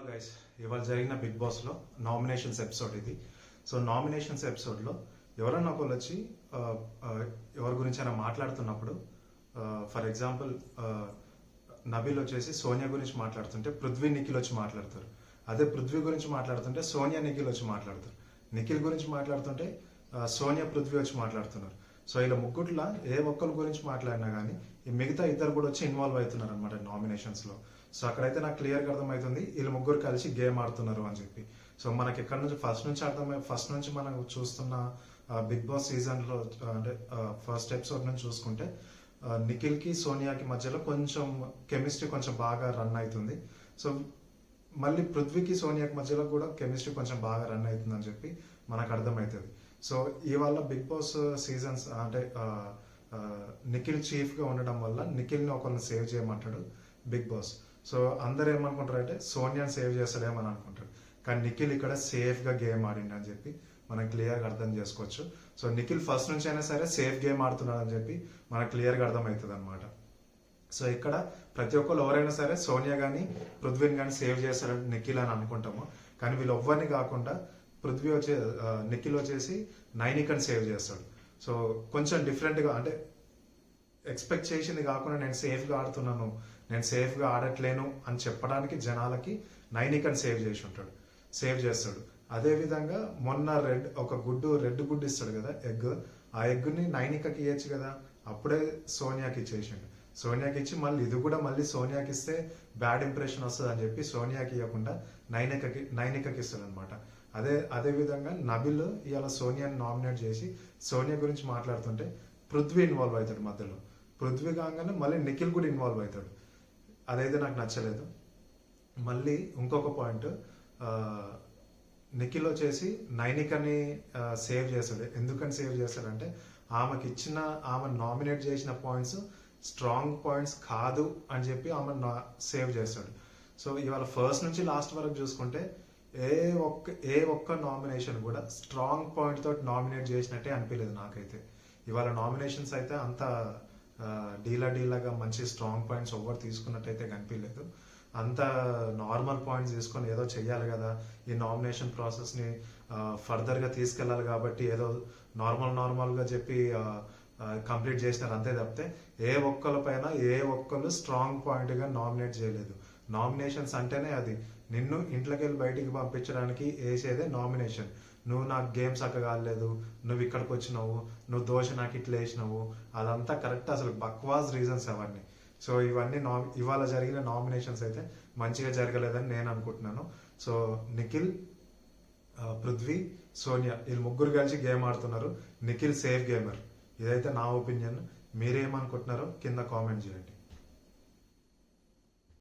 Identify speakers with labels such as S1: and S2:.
S1: Hello guys, ఇవాళ జరిగిన big బాస్లో నామినేషన్స్ ఎపిసోడ్ ఇది. సో నామినేషన్స్ ఎపిసోడ్లో ఎవరన్నా ఒకళ్ళు వచ్చి ఎవరి గురించి అయినా మాట్లాడుతున్నప్పుడు, ఫర్ ఎగ్జాంపుల్ నబీల్ వచ్చేసి సోనియా గురించి మాట్లాడుతుంటే పృథ్వీ నిఖిల్ వచ్చి మాట్లాడతారు. అదే పృథ్వీ గురించి మాట్లాడుతుంటే సోనియా నిఖిల్ వచ్చి మాట్లాడతారు. నిఖిల్ గురించి మాట్లాడుతుంటే సోనియా పృథ్వీ వచ్చి మాట్లాడుతున్నారు. సో ఇలా ముగ్గుట్ల ఏ ఒక్కరి గురించి మాట్లాడినా కానీ ఈ మిగతా ఇద్దరు కూడా వచ్చి ఇన్వాల్వ్ అవుతున్నారు అనమాట నామినేషన్స్లో. సో అక్కడైతే నాకు క్లియర్గా అర్థమవుతుంది వీళ్ళు ముగ్గురు కలిసి గేమ్ ఆడుతున్నారు అని చెప్పి. సో మనకి ఎక్కడ నుంచి ఫస్ట్ నుంచి మనం చూస్తున్న బిగ్ బాస్ సీజన్లో అంటే ఫస్ట్ ఎపిసోడ్ నుంచి చూసుకుంటే నిఖిల్కి సోనియాకి మధ్యలో కొంచెం కెమిస్ట్రీ కొంచెం బాగా రన్ అవుతుంది. సో మళ్ళీ పృథ్వీకి సోనియాకి మధ్యలో కూడా కెమిస్ట్రీ కొంచెం బాగా రన్ అవుతుంది అని చెప్పి మనకు అర్థమవుతుంది. సో ఇవాళ బిగ్ బాస్ సీజన్స్ అంటే నిఖిల్ చీఫ్గా ఉండడం వల్ల నిఖిల్ని ఒకరిని సేవ్ చేయమంటాడు బిగ్ బాస్. సో అందరు ఏమనుకుంటారంటే సోనియాని సేవ్ చేస్తాడేమని అనుకుంటారు, కానీ నిఖిల్ ఇక్కడ సేఫ్గా గేమ్ ఆడిండి అని చెప్పి మనం క్లియర్గా అర్థం చేసుకోవచ్చు. సో నిఖిల్ ఫస్ట్ నుంచి అయినా సరే సేఫ్ గేమ్ ఆడుతున్నాడు అని చెప్పి మనకు క్లియర్గా అర్థమవుతుంది అనమాట. సో ఇక్కడ ప్రతి ఒక్కరు ఎవరైనా సరే సోనియా కానీ పృథ్వీని కానీ సేవ్ చేస్తాడు నిఖిల్ అని అనుకుంటాము, కానీ వీళ్ళు ఎవ్వరిని కాకుండా నిఖిల్ వచ్చేసి నైనికని సేవ్ చేస్తాడు. సో కొంచెం డిఫరెంట్గా అంటే ఎక్స్పెక్ట్ చేసింది కాకుండా నేను సేఫ్గా ఆడుతున్నాను, నేను సేఫ్గా ఆడట్లేను అని చెప్పడానికి జనాలకి నైనికని సేవ్ చేస్తాడు. అదేవిధంగా మొన్న రెడ్ గుడ్డు ఇస్తాడు కదా, ఆ ఎగ్ని నైనికకి ఇవ్వచ్చు కదా, అప్పుడే సోనియాకి ఇచ్చేసిండు. సోనియాకి ఇచ్చి ఇది కూడా మళ్ళీ సోనియాకి ఇస్తే బ్యాడ్ ఇంప్రెషన్ వస్తుంది అని చెప్పి సోనియాకి ఇవ్వకుండా నైనికకి ఇస్తాడు అనమాట. అదే విధంగా నబిల్ ఇవాళ సోనియాని నామినేట్ చేసి సోనియా గురించి మాట్లాడుతుంటే పృథ్వీ ఇన్వాల్వ్ అవుతాడు మధ్యలో. పృథ్వీ కాగానే మళ్ళీ నిఖిల్ కూడా ఇన్వాల్వ్ అవుతాడు. అదైతే నాకు నచ్చలేదు. మళ్ళీ ఇంకొక పాయింట్, నిఖిల్ వచ్చేసి నైనికని సేవ్ చేస్తాడు. ఎందుకని సేవ్ చేస్తాడంటే ఆమె నామినేట్ చేసిన పాయింట్స్ స్ట్రాంగ్ పాయింట్స్ కాదు అని చెప్పి ఆమె సేవ్ చేస్తాడు. సో ఇవాళ ఫస్ట్ నుంచి లాస్ట్ వరకు చూసుకుంటే ఏ ఒక్క నామినేషన్ కూడా స్ట్రాంగ్ పాయింట్ తోటి నామినేట్ చేసినట్టే అనిపించలేదు నాకైతే. ఇవాళ నామినేషన్స్ అయితే అంత డీలాగా మంచి స్ట్రాంగ్ పాయింట్స్ ఎవరు తీసుకున్నట్టయితే కనిపించలేదు. అంత నార్మల్ పాయింట్స్ తీసుకొని ఏదో చెయ్యాలి కదా, ఈ నామినేషన్ ప్రాసెస్ని ఫర్దర్గా తీసుకెళ్ళాలి కాబట్టి ఏదో నార్మల్గా చెప్పి కంప్లీట్ చేసినారు అంతే తప్పితే ఏ ఒక్కరు స్ట్రాంగ్ పాయింట్గా నామినేట్ చేయలేదు. నామినేషన్స్ అంటేనే అది నిన్ను ఇంట్లోకి వెళ్ళి బయటికి పంపించడానికి వేసేదే నామినేషన్. నువ్వు నాకు గేమ్స్ కాలేదు, నువ్వు ఇక్కడికి వచ్చినావు, నువ్వు దోశ నాకు ఇట్లా వేసినావు, అదంతా కరెక్ట్, అసలు బక్వాస్ రీజన్స్ అవన్నీ. సో ఇవన్నీ ఇవాళ జరిగిన నామినేషన్స్ అయితే మంచిగా జరగలేదని నేను అనుకుంటున్నాను. సో నిఖిల్, పృథ్వీ, సోనియా వీళ్ళు ముగ్గురు కలిసి గేమ్ ఆడుతున్నారు. నిఖిల్ సేఫ్ గేమర్, ఇదైతే నా ఒపీనియన్. మీరేమనుకుంటున్నారో కింద కామెంట్ చేయండి.